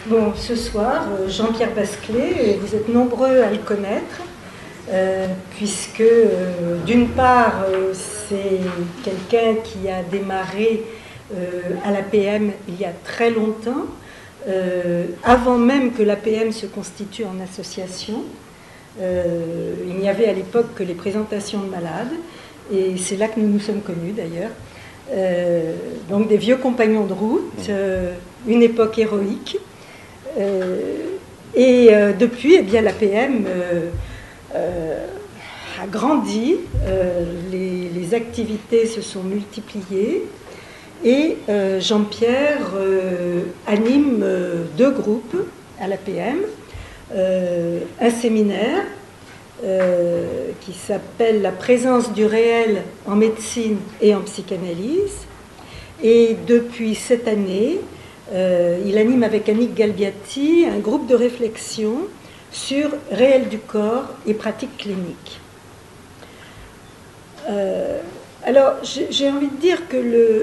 Bon, ce soir, Jean-Pierre Basclé, vous êtes nombreux à le connaître, puisque d'une part, c'est quelqu'un qui a démarré à l'APM il y a très longtemps, avant même que l'APM se constitue en association. Il n'y avait à l'époque que les présentations de malades, et c'est là que nous nous sommes connus d'ailleurs. Donc des vieux compagnons de route, une époque héroïque. Depuis, eh bien, l'APM a grandi, les activités se sont multipliées et Jean-Pierre anime deux groupes à l'APM, un séminaire qui s'appelle La présence du réel en médecine et en psychanalyse, et depuis cette année, il anime avec Annick Galbiati un groupe de réflexion sur réel du corps et pratiques cliniques. Alors, j'ai envie de dire que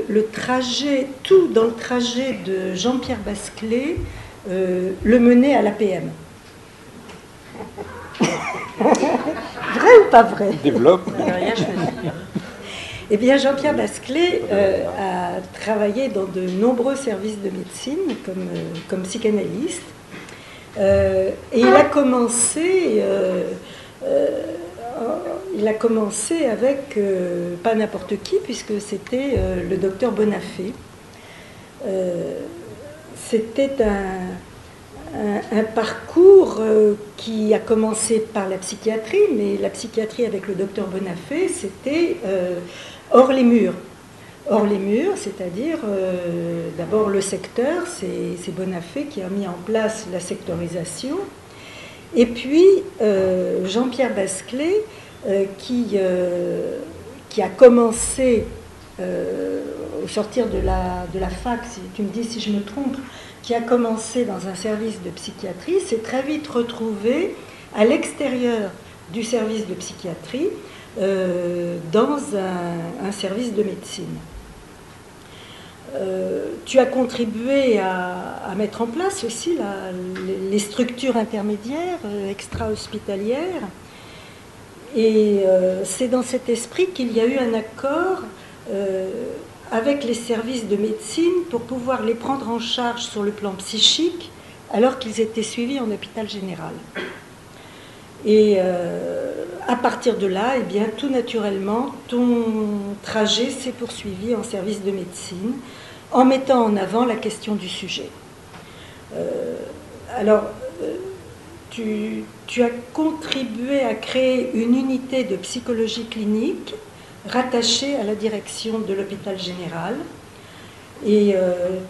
le trajet, tout dans le trajet de Jean-Pierre Basclé, le menait à l'APM. Vrai ou pas vrai? Développe. Eh bien, Jean-Pierre Basclé a travaillé dans de nombreux services de médecine comme psychanalyste. Et il a commencé avec pas n'importe qui, puisque c'était le docteur Bonafé. C'était un parcours qui a commencé par la psychiatrie, mais la psychiatrie avec le docteur Bonafé, c'était hors les murs. Hors les murs, c'est-à-dire d'abord le secteur, c'est Bonafé qui a mis en place la sectorisation, et puis Jean-Pierre Basclé qui a commencé au sortir de la fac, si tu me dis si je me trompe, qui a commencé dans un service de psychiatrie, s'est très vite retrouvé à l'extérieur du service de psychiatrie, dans un service de médecine. Tu as contribué à mettre en place aussi les structures intermédiaires extra-hospitalières, et c'est dans cet esprit qu'il y a eu un accord avec les services de médecine pour pouvoir les prendre en charge sur le plan psychique alors qu'ils étaient suivis en hôpital général. Et à partir de là, eh bien, tout naturellement, ton trajet s'est poursuivi en service de médecine en mettant en avant la question du sujet. Tu as contribué à créer une unité de psychologie clinique rattachée à la direction de l'hôpital général, et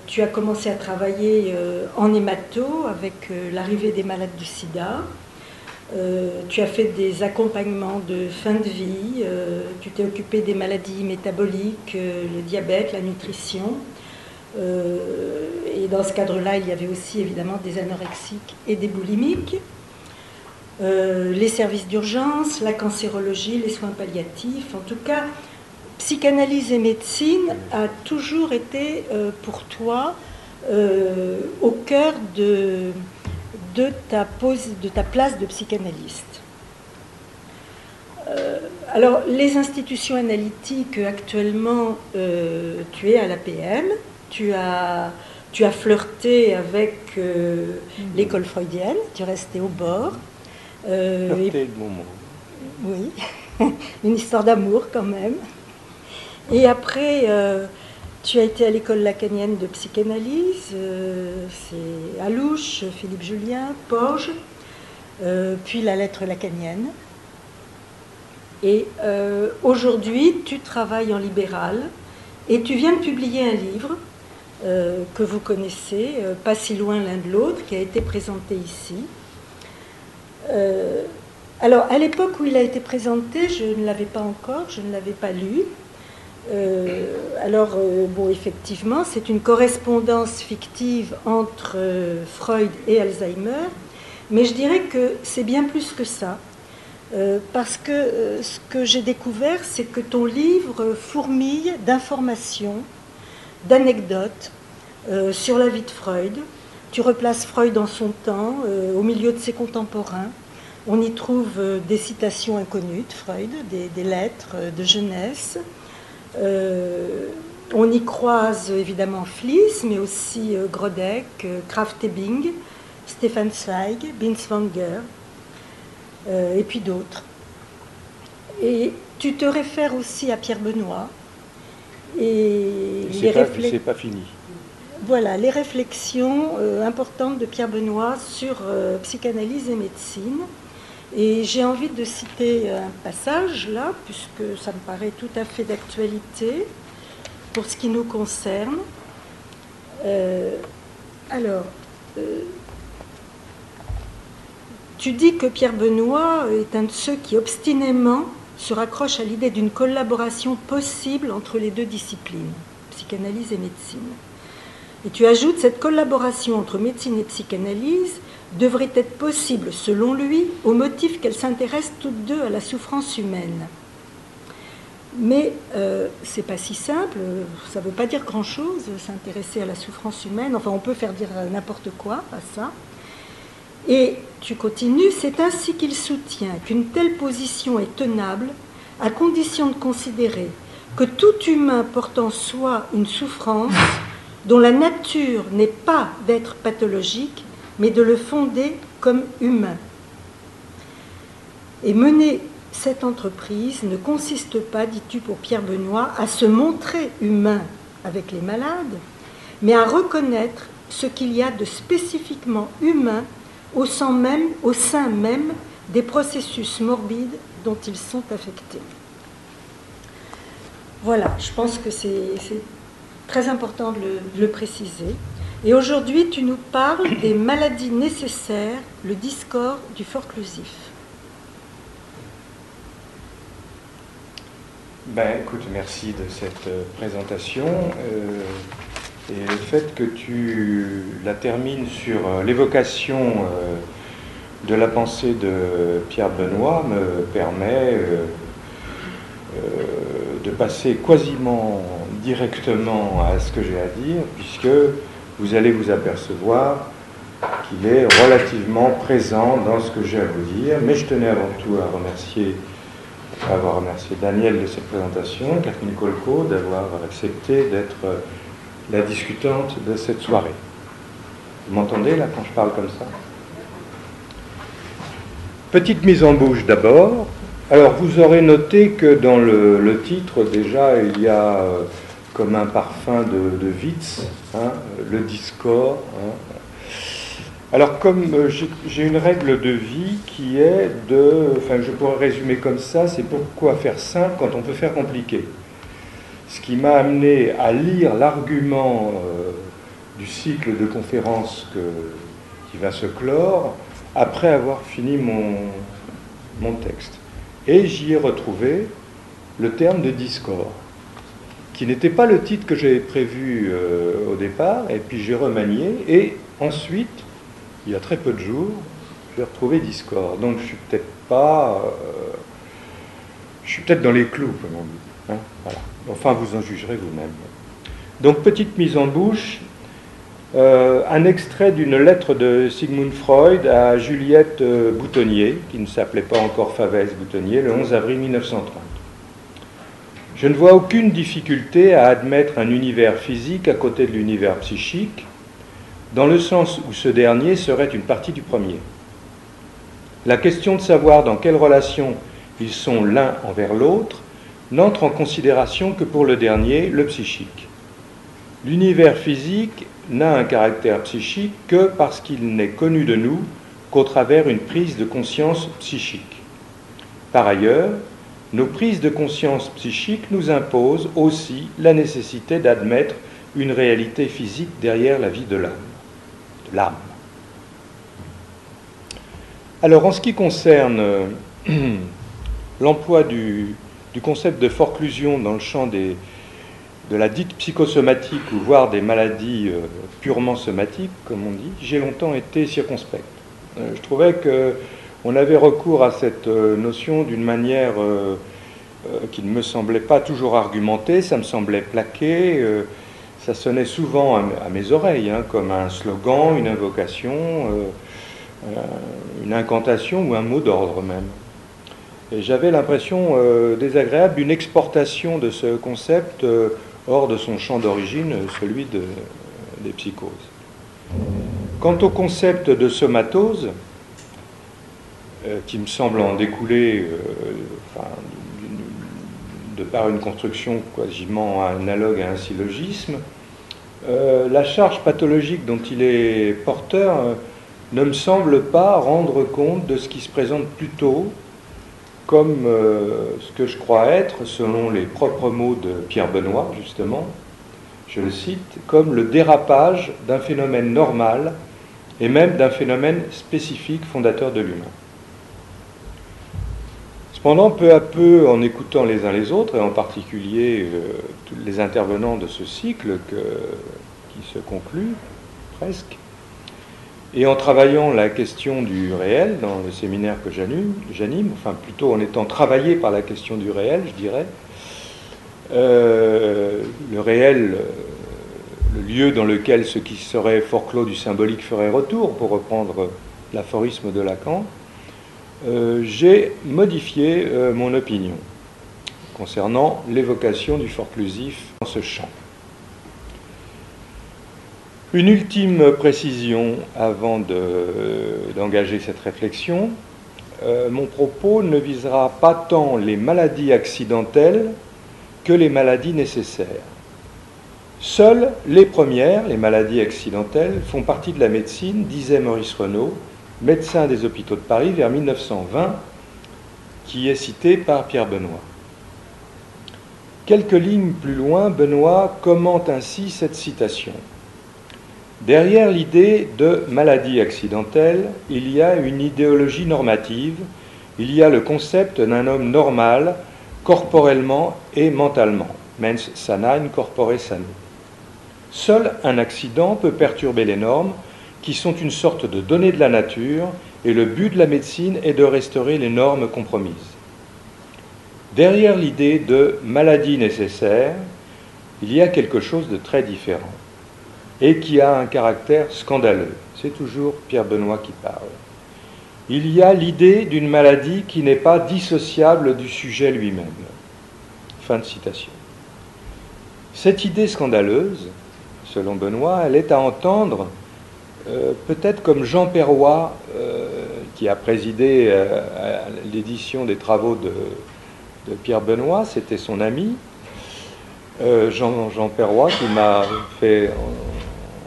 tu as commencé à travailler en hémato avec l'arrivée des malades du sida. Tu as fait des accompagnements de fin de vie, tu t'es occupé des maladies métaboliques, le diabète, la nutrition, et dans ce cadre-là, il y avait aussi évidemment des anorexiques et des boulimiques, les services d'urgence, la cancérologie, les soins palliatifs. En tout cas, psychanalyse et médecine a toujours été pour toi au cœur de ta place de psychanalyste. Alors, les institutions analytiques, actuellement, tu es à l'APM, tu as flirté avec l'école freudienne, tu es resté au bord. Flirté de moment. Oui, une histoire d'amour quand même. Et après, tu as été à l'école lacanienne de psychanalyse, c'est Alouche, Philippe Julien, Porges, puis la lettre lacanienne. Et aujourd'hui, tu travailles en libéral et tu viens de publier un livre que vous connaissez, pas si loin l'un de l'autre, qui a été présenté ici. Alors, à l'époque où il a été présenté, je ne l'avais pas encore, je ne l'avais pas lu. Bon, effectivement, c'est une correspondance fictive entre Freud et Alzheimer, mais je dirais que c'est bien plus que ça, parce que ce que j'ai découvert, c'est que ton livre fourmille d'informations, d'anecdotes sur la vie de Freud, tu replaces Freud dans son temps, au milieu de ses contemporains. On y trouve des citations inconnues de Freud, des lettres de jeunesse. On y croise évidemment Fliess, mais aussi Grodek, Krafft-Ebing, Stefan Zweig, Binswanger, et puis d'autres. Et tu te réfères aussi à Pierre Benoît. Et c'est pas fini. Voilà, les réflexions importantes de Pierre Benoît sur psychanalyse et médecine. Et j'ai envie de citer un passage là, puisque ça me paraît tout à fait d'actualité pour ce qui nous concerne. Tu dis que Pierre Benoît est un de ceux qui obstinément se raccroche à l'idée d'une collaboration possible entre les deux disciplines, psychanalyse et médecine. Et tu ajoutes, cette collaboration entre médecine et psychanalyse devrait être possible, selon lui, au motif qu'elles s'intéressent toutes deux à la souffrance humaine. Mais c'est pas si simple, ça veut pas dire grand-chose, s'intéresser à la souffrance humaine, enfin on peut faire dire n'importe quoi à ça. Et tu continues, c'est ainsi qu'il soutient qu'une telle position est tenable à condition de considérer que tout humain porte en soi une souffrance dont la nature n'est pas d'être pathologique, mais de le fonder comme humain. Et mener cette entreprise ne consiste pas, dis-tu pour Pierre Benoît, à se montrer humain avec les malades, mais à reconnaître ce qu'il y a de spécifiquement humain au sein même des processus morbides dont ils sont affectés. Voilà, je pense que c'est très important de le préciser. Et aujourd'hui, tu nous parles des maladies nécessaires, le discord du forclusif. Écoute, merci de cette présentation. Et le fait que tu la termines sur l'évocation de la pensée de Pierre Benoît me permet de passer quasiment directement à ce que j'ai à dire, puisque vous allez vous apercevoir qu'il est relativement présent dans ce que j'ai à vous dire. Mais je tenais avant tout à avoir remercié Daniel de cette présentation, Catherine Colco d'avoir accepté d'être la discutante de cette soirée. Vous m'entendez là quand je parle comme ça? Petite mise en bouche d'abord. Alors vous aurez noté que dans le titre déjà il y a comme un parfum de Witz, le discord. Alors comme j'ai une règle de vie qui est je pourrais résumer comme ça, c'est pourquoi faire simple quand on peut faire compliqué. Ce qui m'a amené à lire l'argument du cycle de conférences qui va se clore après avoir fini mon texte. Et j'y ai retrouvé le terme de discord, qui n'était pas le titre que j'avais prévu au départ, et puis j'ai remanié, et ensuite, il y a très peu de jours, j'ai retrouvé discord. Donc je suis peut-être dans les clous, comme on dit. Voilà. Enfin, vous en jugerez vous-même. Donc, petite mise en bouche, un extrait d'une lettre de Sigmund Freud à Juliette Boutonnier, qui ne s'appelait pas encore Favès Boutonnier, le 11 avril 1930. Je ne vois aucune difficulté à admettre un univers physique à côté de l'univers psychique, dans le sens où ce dernier serait une partie du premier. La question de savoir dans quelle relation ils sont l'un envers l'autre n'entre en considération que pour le dernier, le psychique. L'univers physique n'a un caractère psychique que parce qu'il n'est connu de nous qu'au travers une prise de conscience psychique. Par ailleurs, nos prises de conscience psychique nous imposent aussi la nécessité d'admettre une réalité physique derrière la vie de l'âme. Alors, en ce qui concerne l'emploi du concept de forclusion dans le champ de la dite psychosomatique, ou voire des maladies purement somatiques, comme on dit, j'ai longtemps été circonspect. Je trouvais qu'on avait recours à cette notion d'une manière qui ne me semblait pas toujours argumentée, ça me semblait plaqué, ça sonnait souvent à mes oreilles, hein, comme un slogan, une invocation, une incantation ou un mot d'ordre même. Et j'avais l'impression désagréable d'une exportation de ce concept hors de son champ d'origine, celui des psychoses. Quant au concept de somatose, qui me semble en découler de par une construction quasiment analogue à un syllogisme, la charge pathologique dont il est porteur ne me semble pas rendre compte de ce qui se présente plutôt comme ce que je crois être, selon les propres mots de Pierre Benoît, justement, je le cite, comme le dérapage d'un phénomène normal et même d'un phénomène spécifique fondateur de l'humain. Cependant, peu à peu, en écoutant les uns les autres, et en particulier tous les intervenants de ce cycle qui se conclut presque, et en travaillant la question du réel dans le séminaire que j'anime, enfin plutôt en étant travaillé par la question du réel, je dirais, le réel, le lieu dans lequel ce qui serait forclos du symbolique ferait retour, pour reprendre l'aphorisme de Lacan, j'ai modifié mon opinion concernant l'évocation du forclusif dans ce champ. Une ultime précision avant d'engager cette réflexion. Mon propos ne visera pas tant les maladies accidentelles que les maladies nécessaires. Seules les premières, les maladies accidentelles, font partie de la médecine, disait Maurice Renaud, médecin des hôpitaux de Paris vers 1920, qui est cité par Pierre Benoît. Quelques lignes plus loin, Benoît commente ainsi cette citation. Derrière l'idée de maladie accidentelle, il y a une idéologie normative, il y a le concept d'un homme normal, corporellement et mentalement, mens sana in corpore sano. Seul un accident peut perturber les normes, qui sont une sorte de données de la nature, et le but de la médecine est de restaurer les normes compromises. Derrière l'idée de maladie nécessaire, il y a quelque chose de très différent, et qui a un caractère scandaleux. C'est toujours Pierre Benoît qui parle. Il y a l'idée d'une maladie qui n'est pas dissociable du sujet lui-même. Fin de citation. Cette idée scandaleuse, selon Benoît, elle est à entendre peut-être comme Jean Perrois, qui a présidé à l'édition des travaux de Pierre Benoît, c'était son ami, Jean Perrois, qui m'a fait,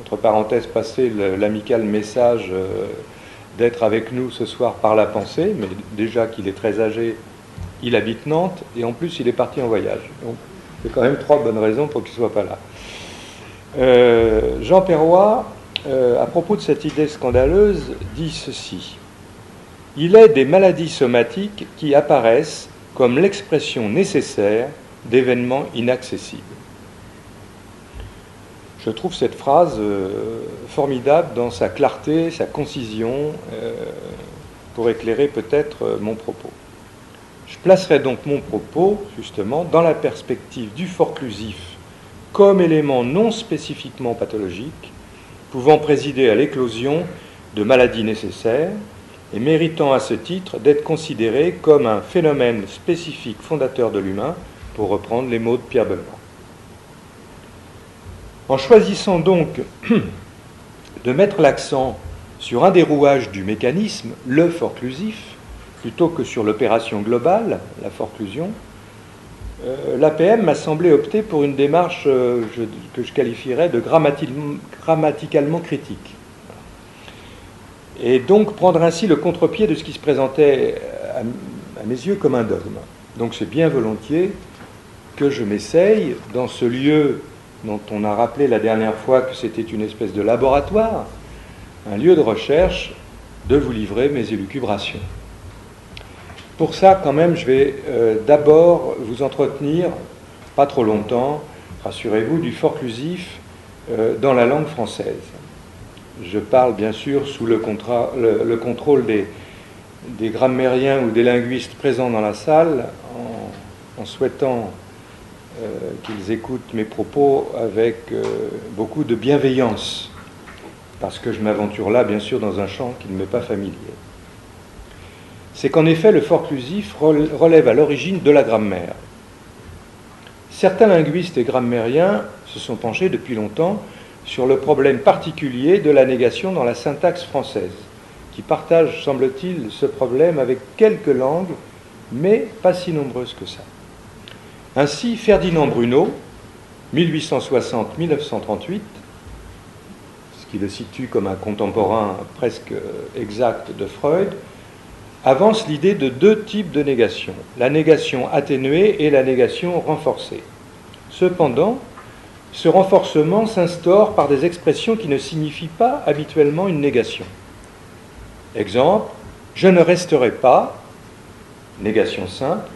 entre parenthèses, passer l'amical message d'être avec nous ce soir par la pensée, mais déjà qu'il est très âgé, il habite Nantes, et en plus il est parti en voyage. Donc c'est quand même 3 bonnes raisons pour qu'il ne soit pas là. Jean Perrois, à propos de cette idée scandaleuse, dit ceci. Il est des maladies somatiques qui apparaissent comme l'expression nécessaire d'événements inaccessibles. Je trouve cette phrase formidable dans sa clarté, sa concision, pour éclairer peut-être mon propos. Je placerai donc mon propos, justement, dans la perspective du forclusif comme élément non spécifiquement pathologique, pouvant présider à l'éclosion de maladies nécessaires et méritant à ce titre d'être considéré comme un phénomène spécifique fondateur de l'humain, pour reprendre les mots de Pierre Benoît. En choisissant donc de mettre l'accent sur un des rouages du mécanisme, le forclusif, plutôt que sur l'opération globale, la forclusion, l'APM m'a semblé opter pour une démarche que je qualifierais de grammaticalement critique. Et donc prendre ainsi le contre-pied de ce qui se présentait à mes yeux comme un dogme. Donc c'est bien volontiers que je m'essaye, dans ce lieu dont on a rappelé la dernière fois que c'était une espèce de laboratoire, un lieu de recherche, de vous livrer mes élucubrations. Pour ça, quand même, je vais d'abord vous entretenir, pas trop longtemps, rassurez-vous, du forclusif dans la langue française. Je parle bien sûr sous le contrôle des grammairiens ou des linguistes présents dans la salle, en souhaitant qu'ils écoutent mes propos avec beaucoup de bienveillance, parce que je m'aventure là, bien sûr, dans un champ qui ne m'est pas familier. C'est qu'en effet, le forclusif relève à l'origine de la grammaire. Certains linguistes et grammairiens se sont penchés depuis longtemps sur le problème particulier de la négation dans la syntaxe française, qui partage, semble-t-il, ce problème avec quelques langues, mais pas si nombreuses que ça. Ainsi, Ferdinand Bruno, 1860-1938, ce qui le situe comme un contemporain presque exact de Freud, avance l'idée de deux types de négation, la négation atténuée et la négation renforcée. Cependant, ce renforcement s'instaure par des expressions qui ne signifient pas habituellement une négation. Exemple, je ne resterai pas, négation simple,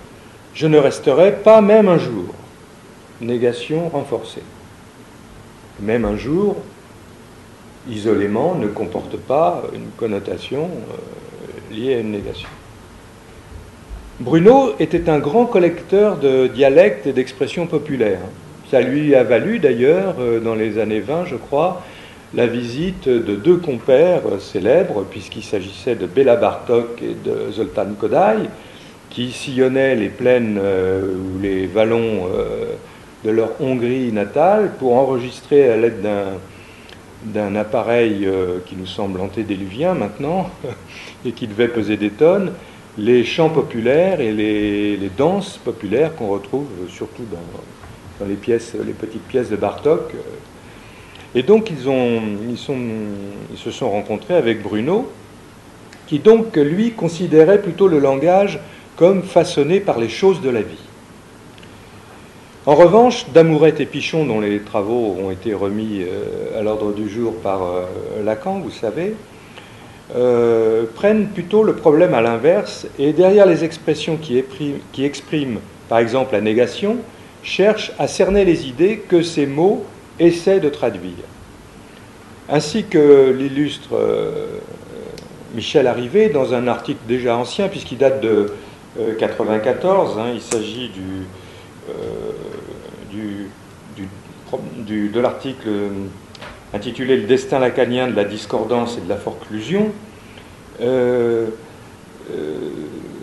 je ne resterai pas même un jour, négation renforcée. Même un jour, isolément, ne comporte pas une connotation liée à une négation. Bruno était un grand collecteur de dialectes et d'expressions populaires. Ça lui a valu d'ailleurs, dans les années 20, je crois, la visite de deux compères célèbres, puisqu'il s'agissait de Béla Bartók et de Zoltán Kodály, qui sillonnaient les plaines ou les vallons de leur Hongrie natale pour enregistrer à l'aide d'un appareil qui nous semble antédéluvien maintenant, et qui devait peser des tonnes, les chants populaires et les danses populaires qu'on retrouve surtout dans les petites pièces de Bartók. Et donc ils se sont rencontrés avec Bruno, qui donc, lui, considérait plutôt le langage comme façonné par les choses de la vie. En revanche, Damourette et Pichon, dont les travaux ont été remis à l'ordre du jour par Lacan, vous savez, prennent plutôt le problème à l'inverse, et derrière les expressions qui expriment, par exemple, la négation, cherchent à cerner les idées que ces mots essaient de traduire. Ainsi que l'illustre Michel Arrivé dans un article déjà ancien, puisqu'il date de 1994, il s'agit de l'article intitulé « Le destin lacanien de la discordance et de la forclusion »,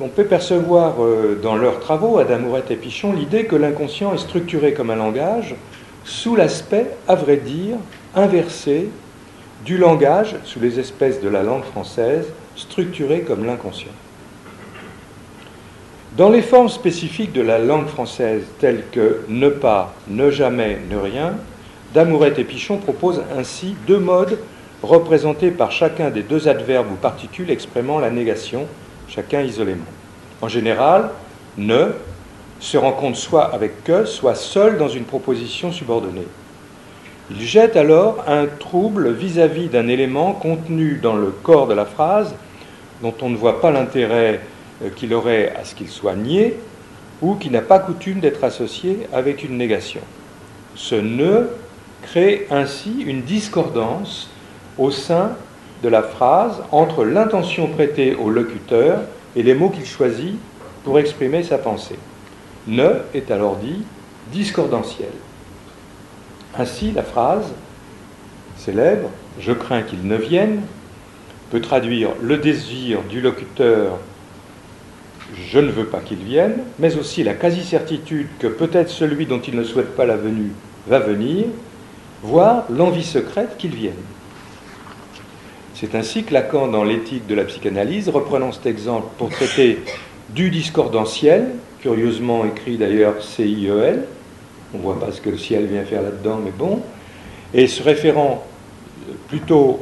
on peut percevoir dans leurs travaux, à Damourette et Pichon, l'idée que l'inconscient est structuré comme un langage, sous l'aspect, à vrai dire, inversé du langage, sous les espèces de la langue française, structuré comme l'inconscient. Dans les formes spécifiques de la langue française, telles que ne pas, ne jamais, ne rien, Damourette et Pichon proposent ainsi deux modes représentés par chacun des deux adverbes ou particules exprimant la négation, chacun isolément. En général, ne se rencontre soit avec que, soit seul dans une proposition subordonnée. Il jette alors un trouble vis-à-vis d'un élément contenu dans le corps de la phrase dont on ne voit pas l'intérêt qu'il aurait à ce qu'il soit nié ou qui n'a pas coutume d'être associé avec une négation. Ce ne crée ainsi une discordance au sein de la phrase entre l'intention prêtée au locuteur et les mots qu'il choisit pour exprimer sa pensée. Ne est alors dit discordantiel. Ainsi, la phrase célèbre « Je crains qu'il ne vienne » peut traduire le désir du locuteur « Je ne veux pas qu'il vienne », mais aussi la quasi-certitude que peut-être celui dont il ne souhaite pas la venue va venir, voire l'envie secrète qu'il vienne. C'est ainsi que Lacan, dans l'éthique de la psychanalyse, reprenant cet exemple pour traiter du discordantiel, curieusement écrit d'ailleurs CIEL, on ne voit pas ce que le ciel vient faire là-dedans, mais bon, et se référant plutôt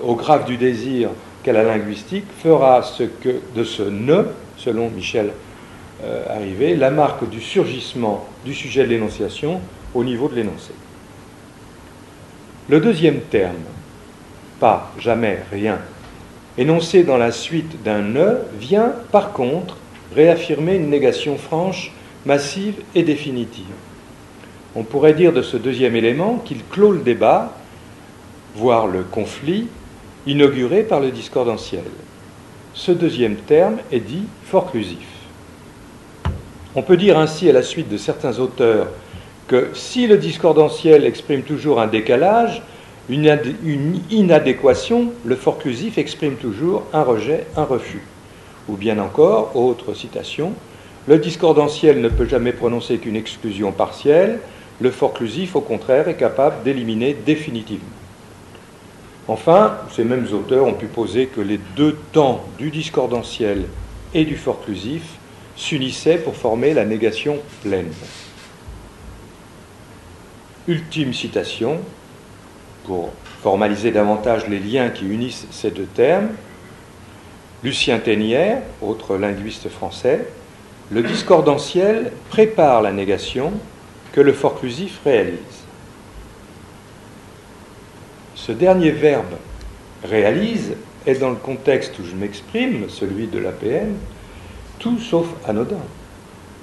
au graphe du désir qu'à la linguistique, fera ce que de ce ne, selon Michel Arrivé, la marque du surgissement du sujet de l'énonciation au niveau de l'énoncé. Le deuxième terme, pas, jamais, rien, énoncé dans la suite d'un ne, vient par contre réaffirmer une négation franche, massive et définitive. On pourrait dire de ce deuxième élément qu'il clôt le débat, voire le conflit, inauguré par le discordantiel. Ce deuxième terme est dit forclusif. On peut dire ainsi, à la suite de certains auteurs, que si le discordantiel exprime toujours un décalage, une inadéquation, le forclusif exprime toujours un rejet, un refus. Ou bien encore, autre citation, le discordantiel ne peut jamais prononcer qu'une exclusion partielle, le forclusif, au contraire, est capable d'éliminer définitivement. Enfin, ces mêmes auteurs ont pu poser que les deux temps du discordantiel et du forclusif s'unissaient pour former la négation pleine. Ultime citation, pour formaliser davantage les liens qui unissent ces deux termes, Lucien Ténière, autre linguiste français, le discordantiel prépare la négation que le forclusif réalise. Ce dernier verbe réalise est dans le contexte où je m'exprime, celui de l'APN, tout sauf anodin,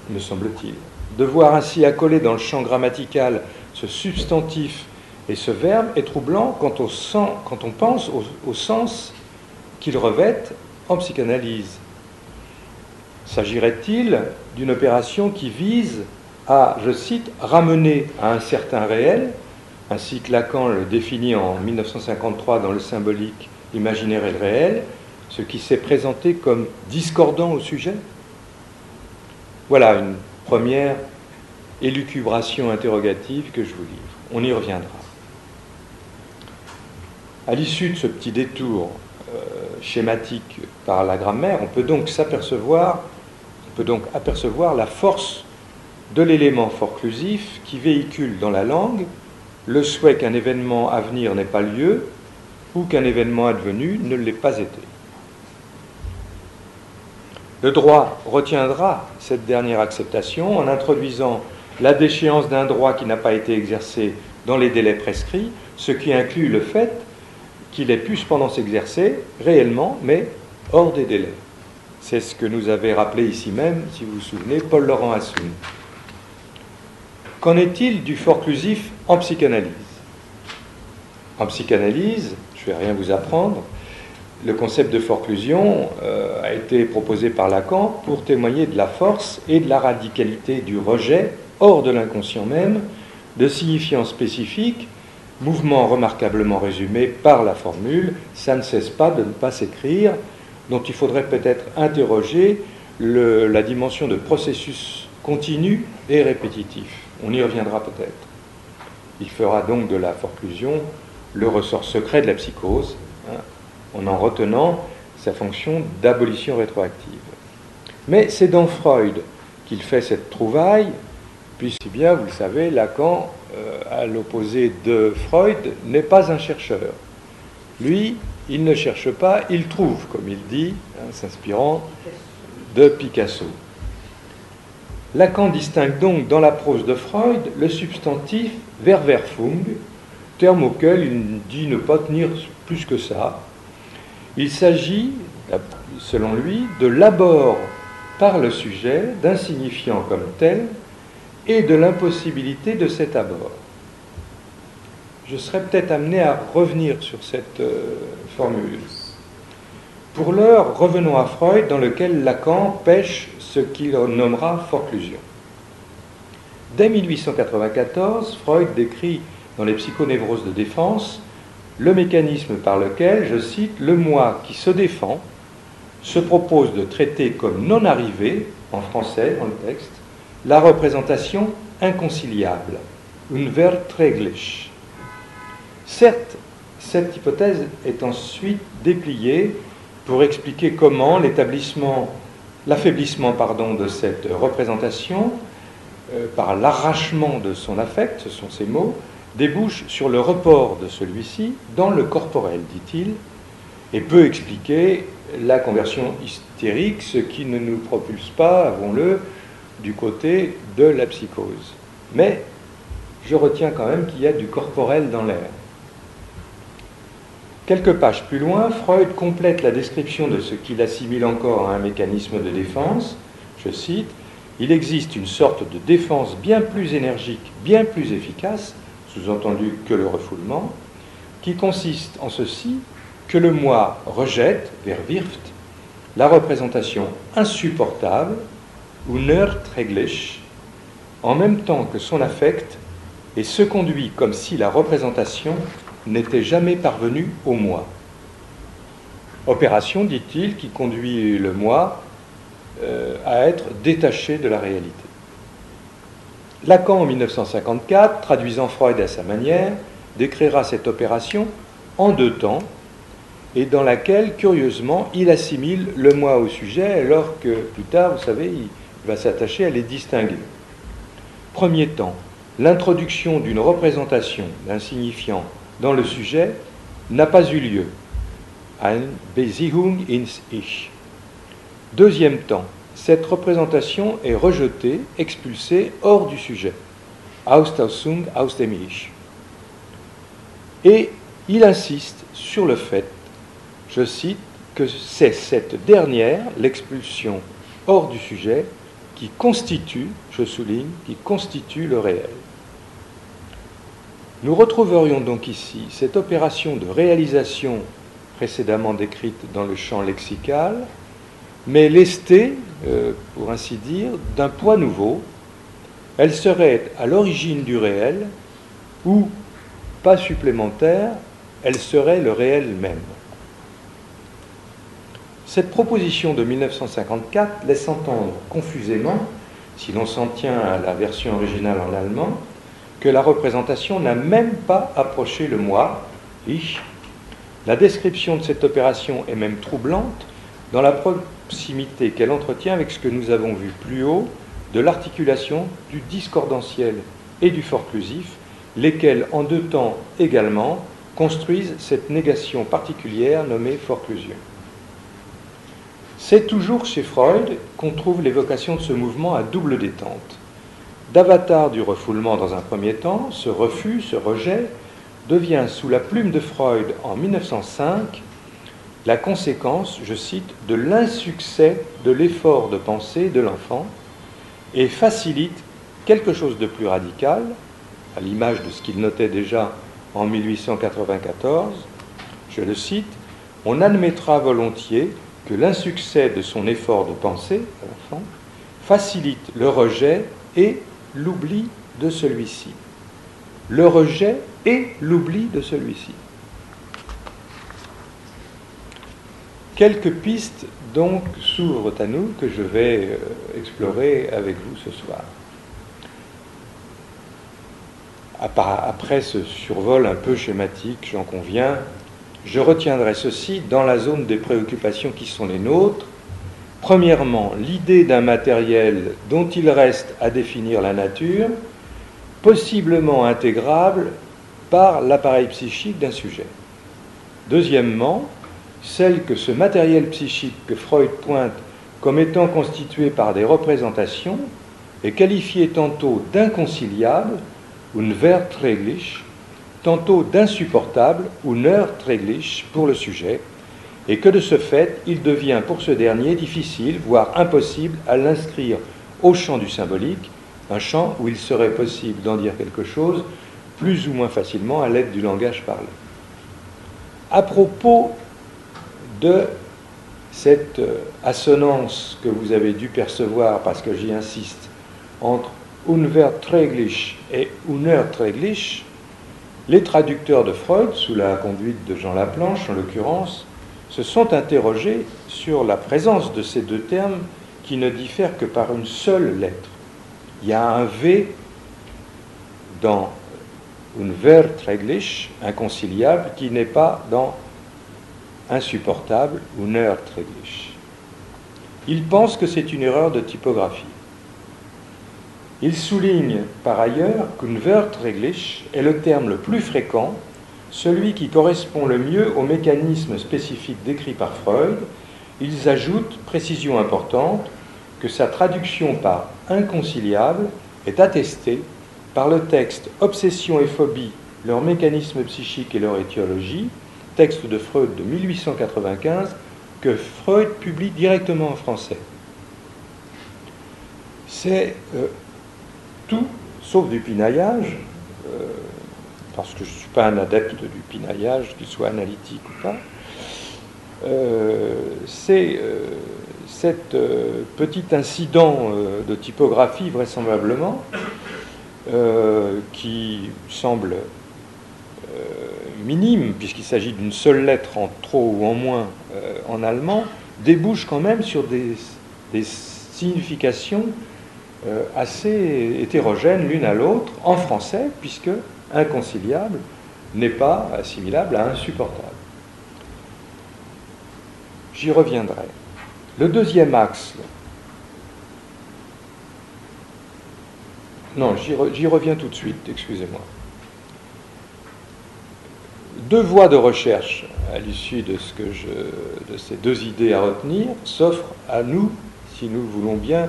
me semble-t-il. De voir ainsi accoler dans le champ grammatical ce substantif et ce verbe est troublant quand on pense au sens qu'il revêt en psychanalyse. S'agirait-il d'une opération qui vise à, je cite, ramener à un certain réel, ainsi que Lacan le définit en 1953 dans le symbolique imaginaire et le réel, ce qui s'est présenté comme discordant au sujet? Voilà une première élucubration interrogative que je vous livre. On y reviendra. À l'issue de ce petit détour schématique par la grammaire, on peut donc apercevoir la force de l'élément forclusif qui véhicule dans la langue le souhait qu'un événement à venir n'ait pas lieu ou qu'un événement advenu ne l'ait pas été. Le droit retiendra cette dernière acceptation en introduisant la déchéance d'un droit qui n'a pas été exercé dans les délais prescrits, ce qui inclut le fait qu'il ait pu cependant s'exercer réellement, mais hors des délais. C'est ce que nous avait rappelé ici même, si vous vous souvenez, Paul-Laurent Assoun. Qu'en est-il du forclusif en psychanalyse? En psychanalyse, je ne vais rien vous apprendre, le concept de forclusion a été proposé par Lacan pour témoigner de la force et de la radicalité du rejet, hors de l'inconscient même, de signifiants spécifiques, mouvement remarquablement résumé par la formule « ça ne cesse pas de ne pas s'écrire », dont il faudrait peut-être interroger la dimension de processus continu et répétitif. On y reviendra peut-être. Il fera donc de la forclusion le ressort secret de la psychose, en retenant sa fonction d'abolition rétroactive. Mais c'est dans Freud qu'il fait cette trouvaille, puisque bien, vous le savez, Lacan, à l'opposé de Freud, n'est pas un chercheur. Lui, il ne cherche pas, il trouve, comme il dit, s'inspirant de Picasso. Lacan distingue donc dans la prose de Freud le substantif Verwerfung, terme auquel il dit ne pas tenir plus que ça. Il s'agit, selon lui, de l'abord par le sujet d'un signifiant comme tel et de l'impossibilité de cet abord. Je serais peut-être amené à revenir sur cette formule. Pour l'heure, revenons à Freud, dans lequel Lacan pêche ce qu'il nommera forclusion. Dès 1894, Freud décrit dans les psychonévroses de défense le mécanisme par lequel, je cite, le moi qui se défend se propose de traiter comme non arrivé, en français, dans le texte, la représentation inconciliable, unverträglich. Certes, cette hypothèse est ensuite dépliée pour expliquer comment l'affaiblissement de cette représentation, par l'arrachement de son affect, ce sont ces mots, débouche sur le report de celui-ci dans le corporel, dit-il, et peut expliquer la conversion hystérique, ce qui ne nous propulse pas, avouons-le, du côté de la psychose. Mais je retiens quand même qu'il y a du corporel dans l'air. Quelques pages plus loin, Freud complète la description de ce qu'il assimile encore à un mécanisme de défense. Je cite, « Il existe une sorte de défense bien plus énergique, bien plus efficace, sous-entendu que le refoulement, qui consiste en ceci que le moi rejette, verwirft, la représentation insupportable, unerträglich, en même temps que son affect et se conduit comme si la représentation n'était jamais parvenue au moi. Opération, dit-il, qui conduit le moi à être détaché de la réalité. Lacan, en 1954, traduisant Freud à sa manière, décrira cette opération en 2 temps, et dans laquelle, curieusement, il assimile le moi au sujet, alors que plus tard, vous savez, il va s'attacher à les distinguer. Premier temps, l'introduction d'une représentation d'un signifiant dans le sujet n'a pas eu lieu. Eine Beziehung ins Ich. Deuxième temps, cette représentation est rejetée, expulsée hors du sujet. Austausung aus dem Ich. Et il insiste sur le fait, je cite, que c'est cette dernière, l'expulsion hors du sujet, qui constitue, je souligne, qui constitue le réel. Nous retrouverions donc ici cette opération de réalisation précédemment décrite dans le champ lexical, mais lestée, pour ainsi dire, d'un poids nouveau. Elle serait à l'origine du réel, ou, pas supplémentaire, elle serait le réel même. Cette proposition de 1954 laisse entendre confusément, si l'on s'en tient à la version originale en allemand, que la représentation n'a même pas approché le moi, ich. La description de cette opération est même troublante dans la proximité qu'elle entretient avec ce que nous avons vu plus haut de l'articulation du discordantiel et du forclusif, lesquels en 2 temps également construisent cette négation particulière nommée forclusion. C'est toujours chez Freud qu'on trouve l'évocation de ce mouvement à double détente. D'avatar du refoulement dans un premier temps, ce refus, ce rejet, devient sous la plume de Freud en 1905 la conséquence, je cite, de l'insuccès de l'effort de pensée de l'enfant et facilite quelque chose de plus radical, à l'image de ce qu'il notait déjà en 1894, je le cite, « On admettra volontiers que l'insuccès de son effort de pensée, à l'enfant, facilite le rejet et l'oubli de celui-ci. » Le rejet et l'oubli de celui-ci. Quelques pistes donc s'ouvrent à nous que je vais explorer avec vous ce soir. Après ce survol un peu schématique, j'en conviens, je retiendrai ceci dans la zone des préoccupations qui sont les nôtres. Premièrement, l'idée d'un matériel dont il reste à définir la nature, possiblement intégrable par l'appareil psychique d'un sujet. Deuxièmement, celle que ce matériel psychique que Freud pointe comme étant constitué par des représentations est qualifié tantôt d'inconciliable, unverträglich, tantôt d'insupportable, unerträglich pour le sujet, et que de ce fait, il devient pour ce dernier difficile, voire impossible, à l'inscrire au champ du symbolique, un champ où il serait possible d'en dire quelque chose plus ou moins facilement à l'aide du langage parlé. À propos de cette assonance que vous avez dû percevoir, parce que j'y insiste, entre unverträglich et unerträglich, les traducteurs de Freud, sous la conduite de Jean Laplanche en l'occurrence, se sont interrogés sur la présence de ces 2 termes qui ne diffèrent que par une seule lettre. Il y a un V dans unverträglich, inconciliable, qui n'est pas dans insupportable, unerträglich. Ils pensent que c'est une erreur de typographie. Ils soulignent par ailleurs qu'unverträglich est le terme le plus fréquent, celui qui correspond le mieux au mécanisme spécifique décrit par Freud. Ils ajoutent, précision importante, que sa traduction par inconciliable est attestée par le texte Obsession et phobie, leur mécanisme psychique et leur étiologie, texte de Freud de 1895, que Freud publie directement en français. C'est tout sauf du pinaillage, parce que je ne suis pas un adepte du pinaillage, qu'il soit analytique ou pas. C'est cet petit incident de typographie, vraisemblablement, qui semble minime, puisqu'il s'agit d'une seule lettre en trop ou en moins en allemand, débouche quand même sur des significations assez hétérogènes l'une à l'autre en français, puisque inconciliable n'est pas assimilable à insupportable. J'y reviendrai. Le deuxième axe, non, j'y reviens tout de suite, excusez-moi. Deux voies de recherche à l'issue de ces deux idées à retenir s'offrent à nous, si nous voulons bien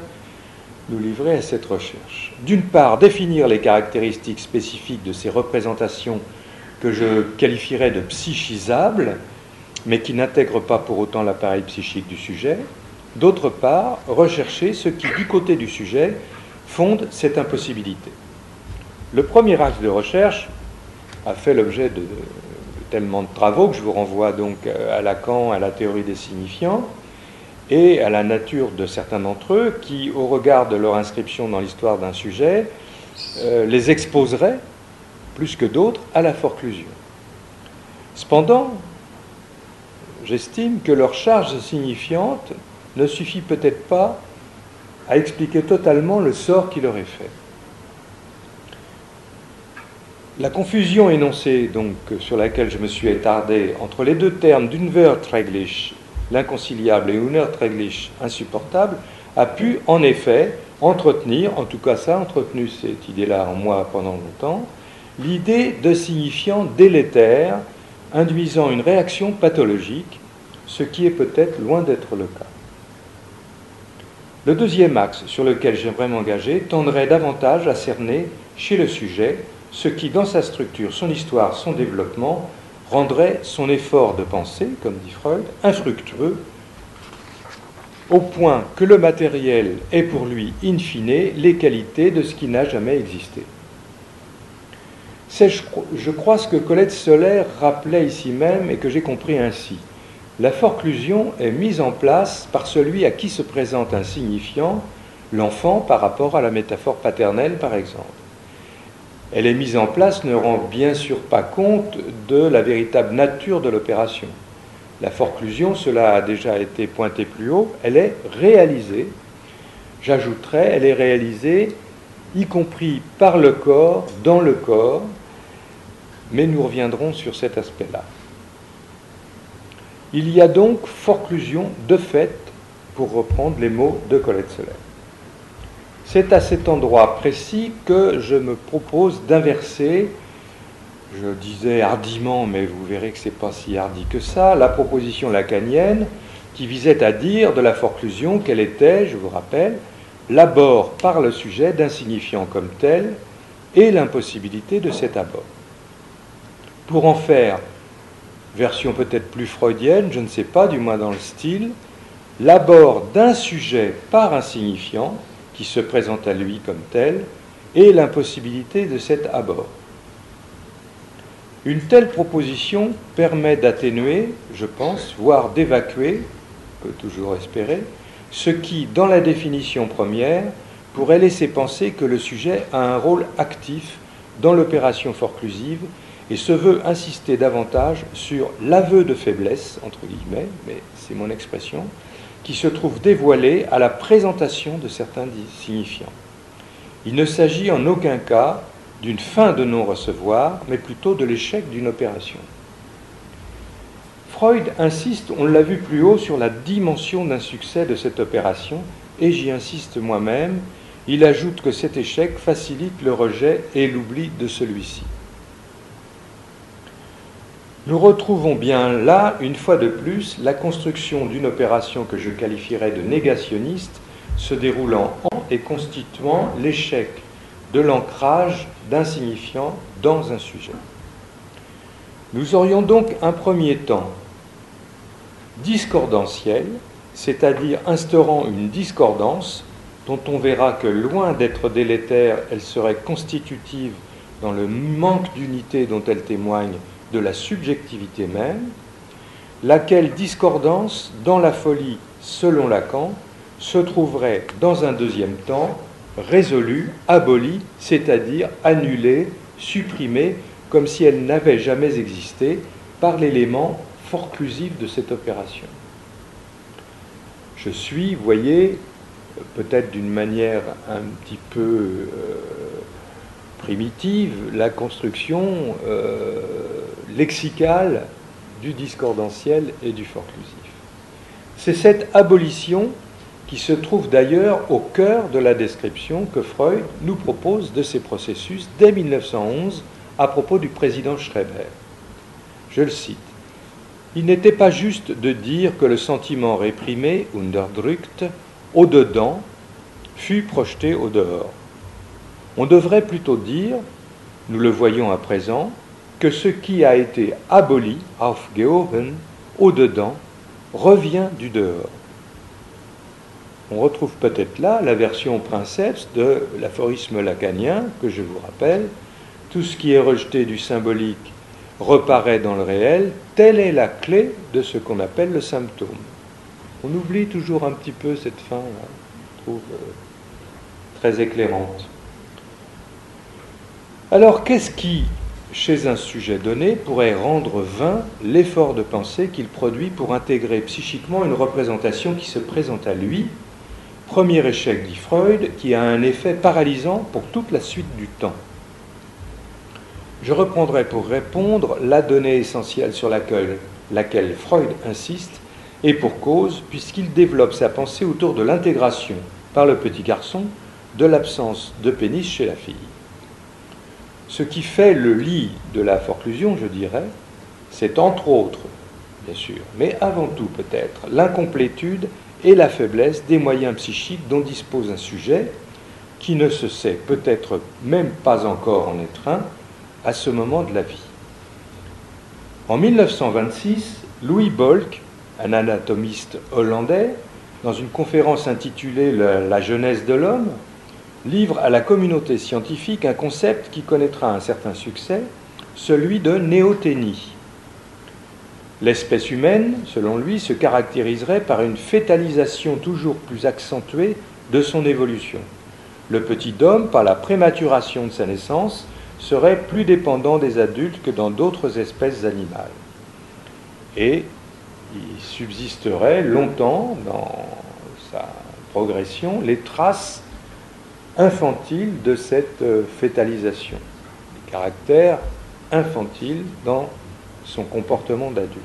nous livrer à cette recherche. D'une part, définir les caractéristiques spécifiques de ces représentations que je qualifierais de psychisables, mais qui n'intègrent pas pour autant l'appareil psychique du sujet. D'autre part, rechercher ce qui, du côté du sujet, fonde cette impossibilité. Le premier axe de recherche a fait l'objet de tellement de travaux que je vous renvoie donc à Lacan, à la théorie des signifiants, et à la nature de certains d'entre eux qui, au regard de leur inscription dans l'histoire d'un sujet, les exposeraient, plus que d'autres, à la forclusion. Cependant, j'estime que leur charge signifiante ne suffit peut-être pas à expliquer totalement le sort qui leur est fait. La confusion énoncée, donc, sur laquelle je me suis attardé, entre les deux termes d'unverträglich, l'inconciliable, et unerträglich, insupportable, a pu en effet entretenir, en tout cas ça a entretenu cette idée-là en moi pendant longtemps, l'idée de signifiant délétère, induisant une réaction pathologique, ce qui est peut-être loin d'être le cas. Le deuxième axe sur lequel j'aimerais m'engager tendrait davantage à cerner chez le sujet ce qui, dans sa structure, son histoire, son développement, rendrait son effort de pensée, comme dit Freud, infructueux, au point que le matériel est pour lui, in fine, les qualités de ce qui n'a jamais existé. C'est, je crois, ce que Colette Soler rappelait ici même et que j'ai compris ainsi. La forclusion est mise en place par celui à qui se présente un signifiant, l'enfant par rapport à la métaphore paternelle par exemple. Elle est mise en place ne rend bien sûr pas compte de la véritable nature de l'opération. La forclusion, cela a déjà été pointé plus haut, elle est réalisée, j'ajouterais, elle est réalisée y compris par le corps, dans le corps, mais nous reviendrons sur cet aspect-là. Il y a donc forclusion de fait, pour reprendre les mots de Colette Soler. C'est à cet endroit précis que je me propose d'inverser, je disais hardiment, mais vous verrez que ce n'est pas si hardi que ça, la proposition lacanienne qui visait à dire de la forclusion qu'elle était, je vous rappelle, l'abord par le sujet d'un signifiant comme tel et l'impossibilité de cet abord. Pour en faire version peut-être plus freudienne, je ne sais pas, du moins dans le style, l'abord d'un sujet par un signifiant qui se présente à lui comme tel, et l'impossibilité de cet abord. Une telle proposition permet d'atténuer, je pense, voire d'évacuer, on peut toujours espérer, ce qui, dans la définition première, pourrait laisser penser que le sujet a un rôle actif dans l'opération forclusive et se veut insister davantage sur l'aveu de faiblesse, entre guillemets, mais c'est mon expression, qui se trouve dévoilé à la présentation de certains signifiants. Il ne s'agit en aucun cas d'une fin de non-recevoir, mais plutôt de l'échec d'une opération. Freud insiste, on l'a vu plus haut, sur la dimension d'un succès de cette opération, et j'y insiste moi-même, il ajoute que cet échec facilite le rejet et l'oubli de celui-ci. Nous retrouvons bien là, une fois de plus, la construction d'une opération que je qualifierais de négationniste, se déroulant en et constituant l'échec de l'ancrage d'un signifiant dans un sujet. Nous aurions donc un premier temps discordantiel, c'est-à-dire instaurant une discordance dont on verra que loin d'être délétère, elle serait constitutive dans le manque d'unité dont elle témoigne de la subjectivité même, laquelle discordance, dans la folie selon Lacan, se trouverait dans un deuxième temps résolue, abolie, c'est-à-dire annulée, supprimée, comme si elle n'avait jamais existé, par l'élément forclusif de cette opération. Je suis, vous voyez, peut-être d'une manière un petit peu primitive, la construction lexicale du discordantiel et du forclusif. C'est cette abolition qui se trouve d'ailleurs au cœur de la description que Freud nous propose de ces processus dès 1911 à propos du président Schreber. Je le cite. « Il n'était pas juste de dire que le sentiment réprimé, unterdrückt, au-dedans, fut projeté au dehors. On devrait plutôt dire, nous le voyons à présent, que ce qui a été aboli, aufgehoben, au-dedans, revient du dehors. » On retrouve peut-être là la version princeps de l'aphorisme lacanien, que je vous rappelle, « Tout ce qui est rejeté du symbolique reparaît dans le réel, telle est la clé de ce qu'on appelle le symptôme. » On oublie toujours un petit peu cette fin, là, je trouve très éclairante. Alors, qu'est-ce qui, chez un sujet donné, pourrait rendre vain l'effort de pensée qu'il produit pour intégrer psychiquement une représentation qui se présente à lui? Premier échec, dit Freud, qui a un effet paralysant pour toute la suite du temps. Je reprendrai pour répondre la donnée essentielle sur laquelle Freud insiste, et pour cause, puisqu'il développe sa pensée autour de l'intégration, par le petit garçon, de l'absence de pénis chez la fille. Ce qui fait le lit de la forclusion, je dirais, c'est entre autres, bien sûr, mais avant tout peut-être, l'incomplétude et la faiblesse des moyens psychiques dont dispose un sujet qui ne se sait peut-être même pas encore en être un à ce moment de la vie. En 1926, Louis Bolk, un anatomiste hollandais, dans une conférence intitulée « La jeunesse de l'homme », livre à la communauté scientifique un concept qui connaîtra un certain succès, celui de néothénie. L'espèce humaine, selon lui, se caractériserait par une fétalisation toujours plus accentuée de son évolution. Le petit homme, par la prématuration de sa naissance, serait plus dépendant des adultes que dans d'autres espèces animales. Et il subsisterait longtemps dans sa progression les traces infantiles de cette fétalisation, des caractères infantiles dans son comportement d'adulte.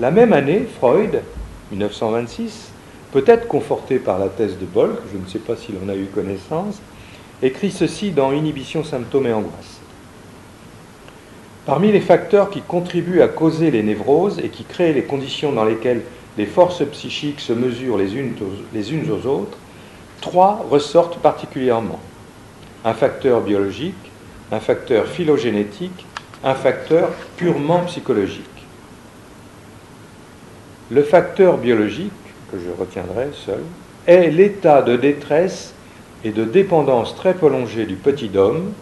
La même année, Freud, 1926, peut-être conforté par la thèse de Bolk, je ne sais pas s'il en a eu connaissance, écrit ceci dans Inhibition, symptômes et angoisse. Parmi les facteurs qui contribuent à causer les névroses et qui créent les conditions dans lesquelles les forces psychiques se mesurent les unes aux autres, 3 ressortent particulièrement. Un facteur biologique, un facteur phylogénétique, un facteur purement psychologique. Le facteur biologique, que je retiendrai seul, est l'état de détresse et de dépendance très prolongée du petit homme.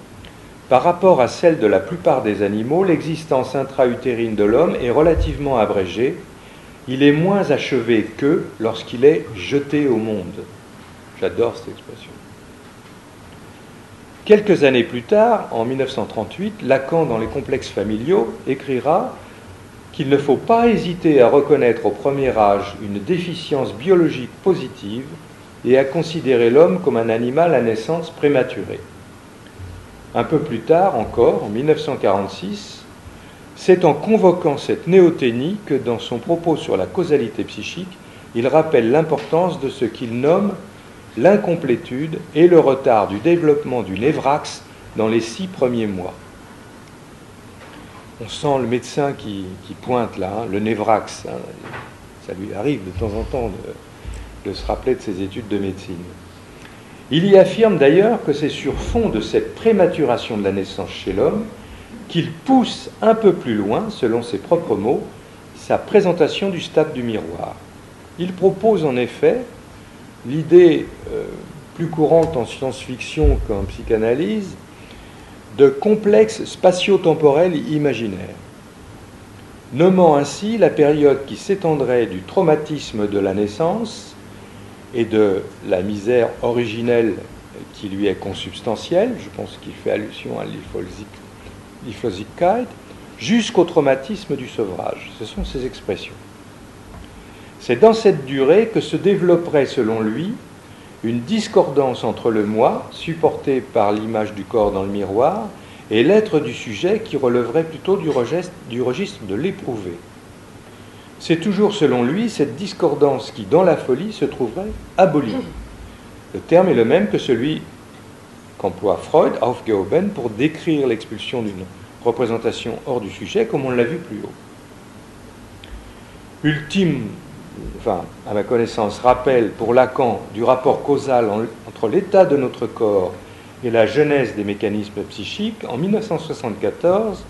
Par rapport à celle de la plupart des animaux, l'existence intra-utérine de l'homme est relativement abrégée. Il est moins achevé qu'eux lorsqu'il est jeté au monde. J'adore cette expression. Quelques années plus tard, en 1938, Lacan, dans les complexes familiaux, écrira qu'il ne faut pas hésiter à reconnaître au premier âge une déficience biologique positive et à considérer l'homme comme un animal à naissance prématurée. Un peu plus tard encore, en 1946, c'est en convoquant cette néothénie que, dans son propos sur la causalité psychique, il rappelle l'importance de ce qu'il nomme l'incomplétude et le retard du développement du névrax dans les 6 premiers mois. On sent le médecin qui pointe là, le névrax. Ça lui arrive de temps en temps de se rappeler de ses études de médecine. Il y affirme d'ailleurs que c'est sur fond de cette prématuration de la naissance chez l'homme qu'il pousse un peu plus loin, selon ses propres mots, sa présentation du stade du miroir. Il propose en effet l'idée plus courante en science-fiction qu'en psychanalyse de complexes spatio-temporels imaginaires, nommant ainsi la période qui s'étendrait du traumatisme de la naissance et de la misère originelle qui lui est consubstantielle, je pense qu'il fait allusion à l'Iflosigkeit, jusqu'au traumatisme du sevrage. Ce sont ces expressions. C'est dans cette durée que se développerait, selon lui, une discordance entre le moi, supporté par l'image du corps dans le miroir, et l'être du sujet qui relèverait plutôt du registre de l'éprouvé. C'est toujours, selon lui, cette discordance qui, dans la folie, se trouverait abolie. Le terme est le même que celui qu'emploie Freud, aufgehoben, pour décrire l'expulsion d'une représentation hors du sujet, comme on l'a vu plus haut. Ultime, à ma connaissance, rappel pour Lacan du rapport causal entre l'état de notre corps et la genèse des mécanismes psychiques, en 1974,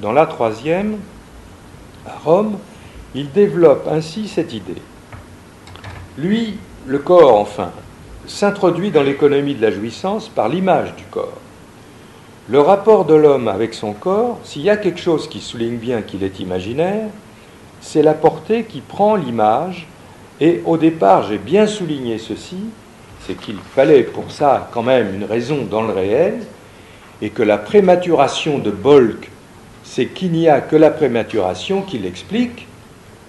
dans la troisième, à Rome, il développe ainsi cette idée. Lui, le corps, enfin, s'introduit dans l'économie de la jouissance par l'image du corps. Le rapport de l'homme avec son corps, s'il y a quelque chose qui souligne bien qu'il est imaginaire, c'est la portée qui prend l'image, et au départ, j'ai bien souligné ceci, c'est qu'il fallait pour ça quand même une raison dans le réel, et que la prématuration de Bolk, c'est qu'il n'y a que la prématuration qui l'explique,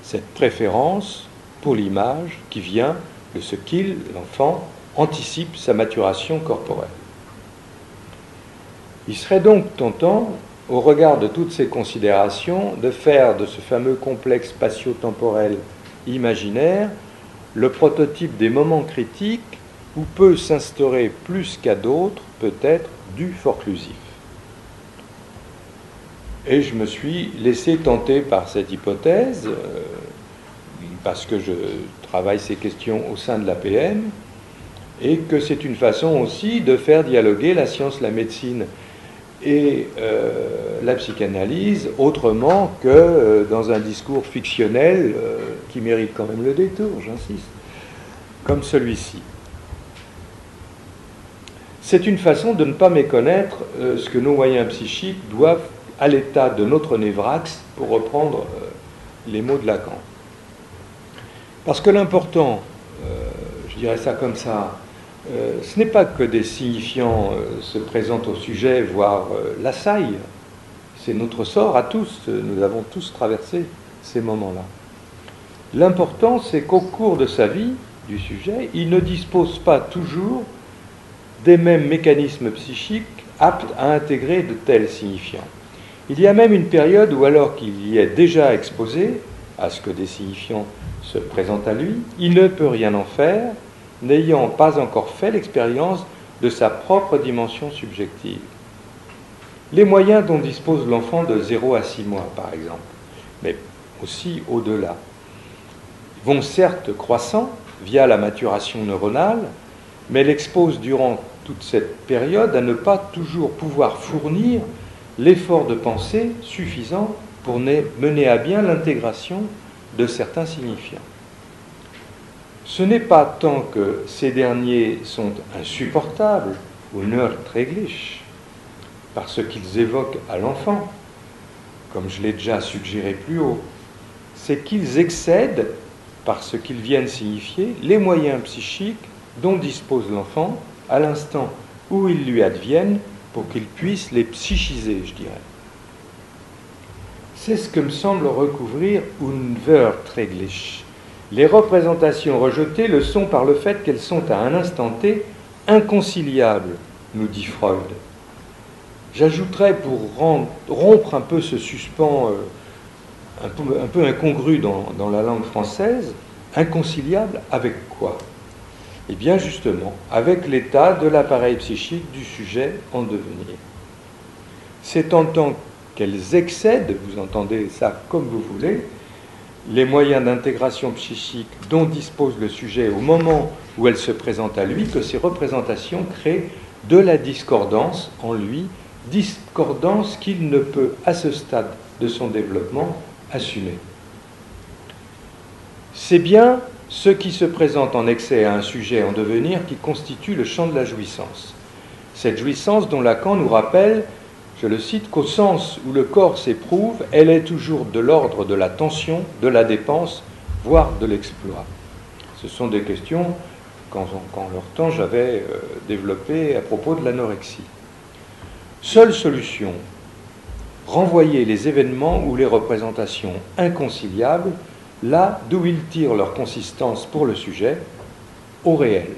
cette préférence pour l'image qui vient de ce qu'il, l'enfant, anticipe sa maturation corporelle. Il serait donc tentant, au regard de toutes ces considérations, de faire de ce fameux complexe spatio-temporel imaginaire le prototype des moments critiques où peut s'instaurer plus qu'à d'autres, peut-être, du forclusif. Et je me suis laissé tenter par cette hypothèse, parce que je travaille ces questions au sein de l'APM, et que c'est une façon aussi de faire dialoguer la science, la médecine et la psychanalyse autrement que dans un discours fictionnel qui mérite quand même le détour, j'insiste, comme celui-ci. C'est une façon de ne pas méconnaître ce que nos moyens psychiques doivent à l'état de notre névrax, pour reprendre les mots de Lacan. Parce que l'important, je dirais ça comme ça, ce n'est pas que des signifiants se présentent au sujet, voire l'assaillent. C'est notre sort à tous. Nous avons tous traversé ces moments-là. L'important, c'est qu'au cours de sa vie, du sujet, il ne dispose pas toujours des mêmes mécanismes psychiques aptes à intégrer de tels signifiants. Il y a même une période où, alors qu'il y est déjà exposé à ce que des signifiants se présentent à lui, il ne peut rien en faire, n'ayant pas encore fait l'expérience de sa propre dimension subjective. Les moyens dont dispose l'enfant de 0 à 6 mois, par exemple, mais aussi au-delà, vont certes croissant via la maturation neuronale, mais l'exposent durant toute cette période à ne pas toujours pouvoir fournir l'effort de pensée suffisant pour mener à bien l'intégration de certains signifiants. Ce n'est pas tant que ces derniers sont insupportables ou unerträglich par ce qu'ils évoquent à l'enfant, comme je l'ai déjà suggéré plus haut, c'est qu'ils excèdent, par ce qu'ils viennent signifier, les moyens psychiques dont dispose l'enfant à l'instant où ils lui adviennent pour qu'il puisse les psychiser, je dirais. C'est ce que me semble recouvrir unerträglich. Les représentations rejetées le sont par le fait qu'elles sont à un instant T inconciliables, nous dit Freud. J'ajouterais, pour rompre un peu ce suspens un peu incongru dans la langue française, inconciliable avec quoi? Eh bien justement, avec l'état de l'appareil psychique du sujet en devenir. C'est en tant qu'elles excèdent, vous entendez ça comme vous voulez, les moyens d'intégration psychique dont dispose le sujet au moment où elles se présentent à lui, que ces représentations créent de la discordance en lui, discordance qu'il ne peut, à ce stade de son développement, assumer. C'est bien ce qui se présente en excès à un sujet en devenir qui constitue le champ de la jouissance. Cette jouissance dont Lacan nous rappelle, je le cite, qu'au sens où le corps s'éprouve, elle est toujours de l'ordre de la tension, de la dépense, voire de l'exploit. Ce sont des questions qu'en leur temps j'avais développé à propos de l'anorexie. Seule solution, renvoyer les événements ou les représentations inconciliables là d'où ils tirent leur consistance pour le sujet, au réel.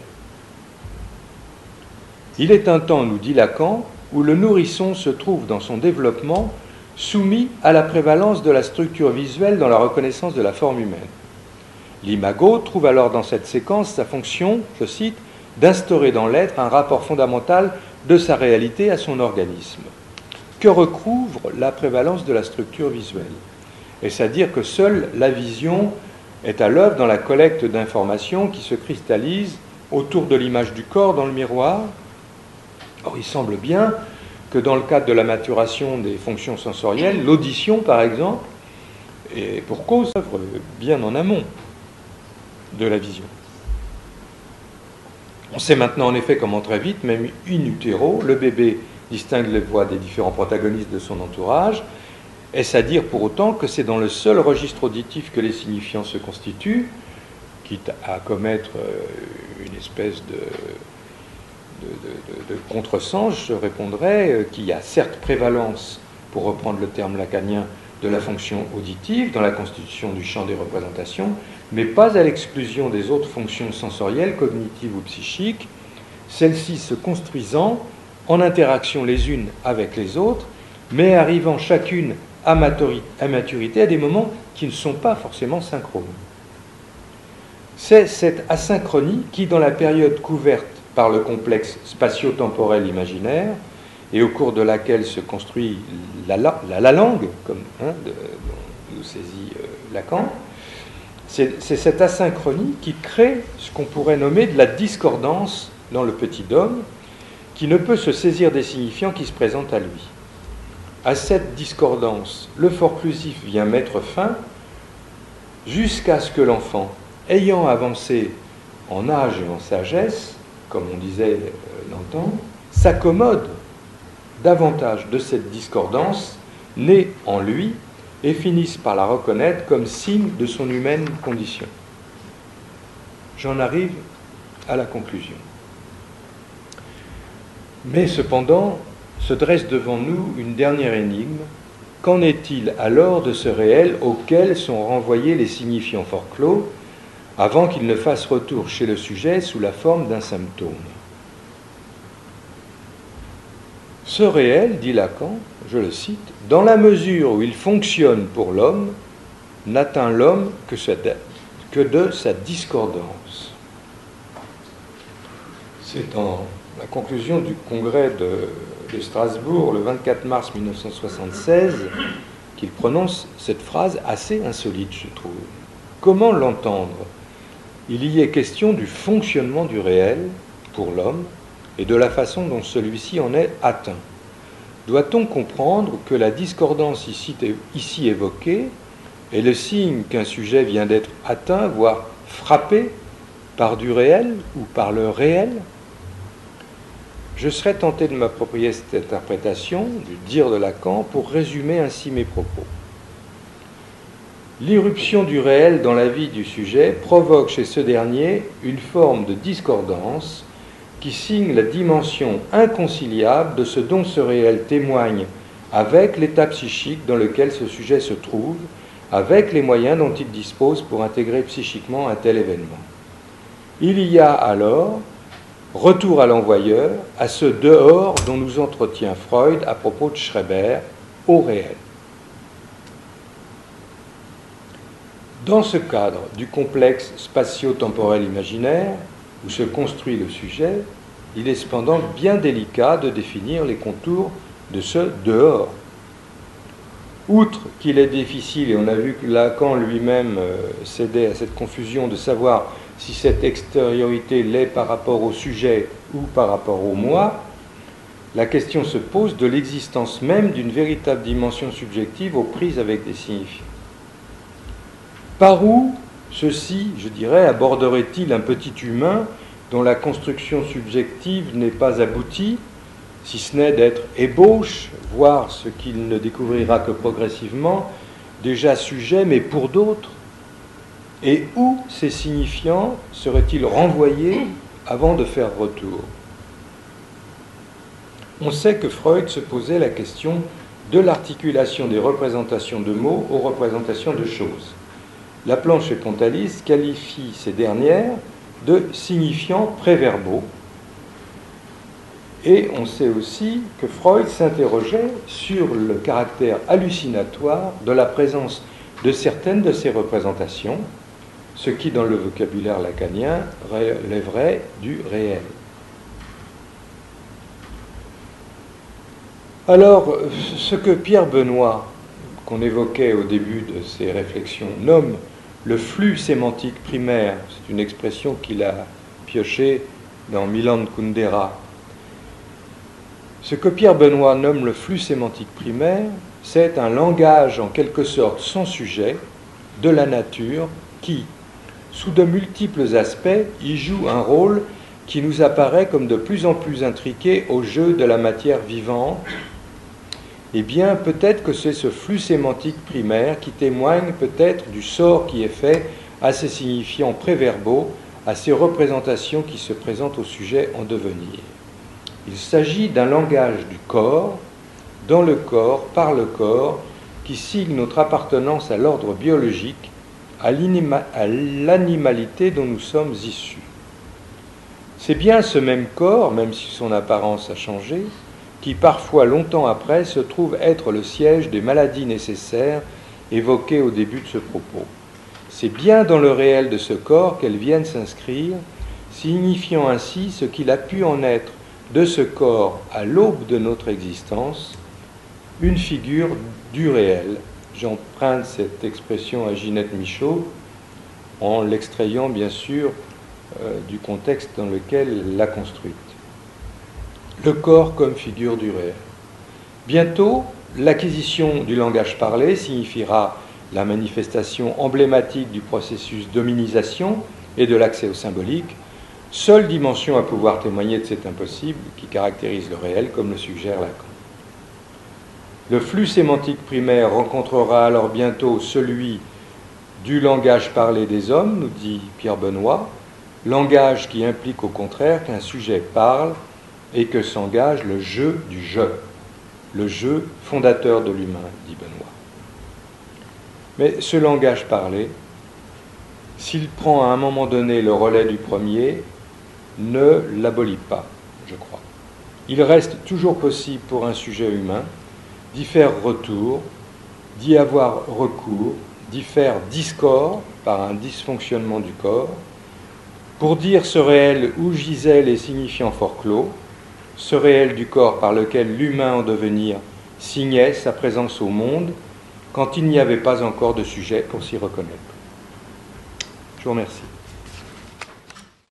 Il est un temps, nous dit Lacan, où le nourrisson se trouve dans son développement soumis à la prévalence de la structure visuelle dans la reconnaissance de la forme humaine. L'imago trouve alors dans cette séquence sa fonction, je cite, d'instaurer dans l'être un rapport fondamental de sa réalité à son organisme. Que recouvre la prévalence de la structure visuelle? Est-ce à dire que seule la vision est à l'œuvre dans la collecte d'informations qui se cristallisent autour de l'image du corps dans le miroir? Or, il semble bien que dans le cadre de la maturation des fonctions sensorielles, l'audition, par exemple, est pour cause bien en amont de la vision. On sait maintenant en effet comment très vite, même in utero, le bébé distingue les voix des différents protagonistes de son entourage. Est-ce à dire pour autant que c'est dans le seul registre auditif que les signifiants se constituent, quitte à commettre une espèce de contresens, je répondrais qu'il y a certes prévalence, pour reprendre le terme lacanien, de la fonction auditive dans la constitution du champ des représentations, mais pas à l'exclusion des autres fonctions sensorielles, cognitives ou psychiques, celles-ci se construisant en interaction les unes avec les autres, mais arrivant chacune à maturité à des moments qui ne sont pas forcément synchrones. C'est cette asynchronie qui, dans la période couverte par le complexe spatio-temporel imaginaire, et au cours de laquelle se construit la langue, comme nous saisit Lacan, c'est cette asynchronie qui crée ce qu'on pourrait nommer de la discordance dans le petit homme, qui ne peut se saisir des signifiants qui se présentent à lui. À cette discordance, le forclusif vient mettre fin jusqu'à ce que l'enfant, ayant avancé en âge et en sagesse, comme on disait longtemps, s'accommode davantage de cette discordance née en lui et finisse par la reconnaître comme signe de son humaine condition. J'en arrive à la conclusion. Mais cependant, se dresse devant nous une dernière énigme. Qu'en est-il alors de ce réel auquel sont renvoyés les signifiants forclos avant qu'il ne fasse retour chez le sujet sous la forme d'un symptôme? Ce réel, dit Lacan, je le cite, dans la mesure où il fonctionne pour l'homme, n'atteint l'homme que de sa discordance. C'est dans la conclusion du congrès de Strasbourg, le 24 mars 1976, qu'il prononce cette phrase assez insolite, je trouve. Comment l'entendre? Il y est question du fonctionnement du réel pour l'homme et de la façon dont celui-ci en est atteint. Doit-on comprendre que la discordance ici évoquée est le signe qu'un sujet vient d'être atteint, voire frappé par du réel ou par le réel? Je serais tenté de m'approprier cette interprétation du dire de Lacan pour résumer ainsi mes propos. L'irruption du réel dans la vie du sujet provoque chez ce dernier une forme de discordance qui signe la dimension inconciliable de ce dont ce réel témoigne avec l'état psychique dans lequel ce sujet se trouve, avec les moyens dont il dispose pour intégrer psychiquement un tel événement. Il y a alors retour à l'envoyeur, à ce dehors dont nous entretient Freud à propos de Schreber, au réel. Dans ce cadre du complexe spatio-temporel imaginaire, où se construit le sujet, il est cependant bien délicat de définir les contours de ce dehors. Outre qu'il est difficile, et on a vu que Lacan lui-même cédait à cette confusion de savoir si cette extériorité l'est par rapport au sujet ou par rapport au moi, la question se pose de l'existence même d'une véritable dimension subjective aux prises avec des signifiants. Par où ceci, je dirais, aborderait-il un petit humain dont la construction subjective n'est pas aboutie, si ce n'est d'être ébauche, voire ce qu'il ne découvrira que progressivement, déjà sujet, mais pour d'autres? Et où ces signifiants seraient-ils renvoyés avant de faire retour. On sait que Freud se posait la question de l'articulation des représentations de mots aux représentations de choses. Laplanche et Pontalis qualifient ces dernières de signifiants préverbaux. Et on sait aussi que Freud s'interrogeait sur le caractère hallucinatoire de la présence de certaines de ces représentations, ce qui, dans le vocabulaire lacanien, relèverait du réel. Alors, ce que Pierre Benoît, qu'on évoquait au début de ses réflexions, nomme le flux sémantique primaire, c'est une expression qu'il a piochée dans Milan Kundera. Ce que Pierre Benoît nomme le flux sémantique primaire, c'est un langage en quelque sorte sans sujet de la nature qui, sous de multiples aspects, y joue un rôle qui nous apparaît comme de plus en plus intriqué au jeu de la matière vivante. Eh bien, peut-être que c'est ce flux sémantique primaire qui témoigne peut-être du sort qui est fait à ces signifiants préverbaux, à ces représentations qui se présentent au sujet en devenir. Il s'agit d'un langage du corps, dans le corps, par le corps, qui signe notre appartenance à l'ordre biologique, à l'animalité dont nous sommes issus. C'est bien ce même corps, même si son apparence a changé, qui parfois, longtemps après, se trouve être le siège des maladies nécessaires évoquées au début de ce propos. C'est bien dans le réel de ce corps qu'elles viennent s'inscrire, signifiant ainsi ce qu'il a pu en être de ce corps à l'aube de notre existence, une figure du réel. J'emprunte cette expression à Ginette Michaud en l'extrayant bien sûr du contexte dans lequel elle l'a construite. Le corps comme figure du réel. Bientôt, l'acquisition du langage parlé signifiera la manifestation emblématique du processus d'hominisation et de l'accès au symbolique, seule dimension à pouvoir témoigner de cet impossible qui caractérise le réel, comme le suggère Lacan. Le flux sémantique primaire rencontrera alors bientôt celui du langage parlé des hommes, nous dit Pierre Benoît, langage qui implique au contraire qu'un sujet parle et que s'engage le jeu du je, le jeu fondateur de l'humain, dit Benoît. Mais ce langage parlé, s'il prend à un moment donné le relais du premier, ne l'abolit pas, je crois. Il reste toujours possible pour un sujet humain d'y faire retour, d'y avoir recours, d'y faire discord par un dysfonctionnement du corps, pour dire ce réel où gisaient les signifiants fort clos, ce réel du corps par lequel l'humain en devenir signait sa présence au monde quand il n'y avait pas encore de sujet pour s'y reconnaître. Je vous remercie.